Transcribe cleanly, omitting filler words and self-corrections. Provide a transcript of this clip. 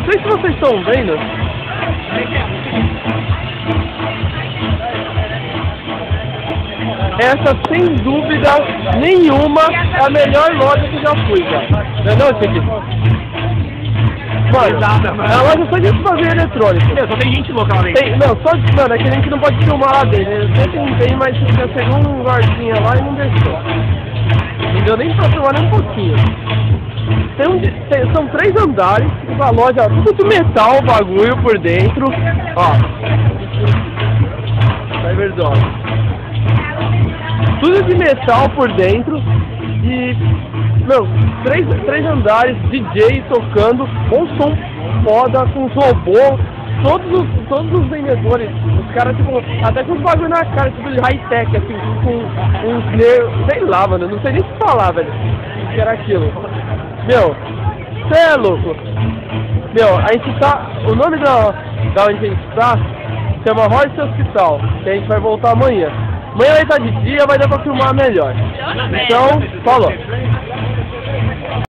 sei se vocês estão vendo. Essa, sem dúvida nenhuma, é a melhor loja que já fui, cara. Não, Chique? Mano, é a loja só de fazer eletrônico. Só tem gente louca lá dentro. Mano, é que a gente não pode filmar lá dentro. Eu sempre tentei, mas já chegou um guardinha lá e não deixou. Não deu nem pra filmar nem um pouquinho. São 3 andares, a loja tudo de metal, o bagulho por dentro. Ó. Cyberdoll. Tudo de metal por dentro. E, meu, 3 andares, DJ tocando, com som foda, com robô. Todos os vendedores, os caras, tipo, até com os bagulho na cara, tipo de high-tech, assim, com uns nervos, sei lá, mano, não sei nem o que falar, velho, o que era aquilo. Meu, cê é louco. Meu, a gente tá, o nome da onde a gente tá, chama Royce Hospital, que a gente vai voltar amanhã. Amanhã vai estar de dia, vai dar pra filmar melhor. Então, falou.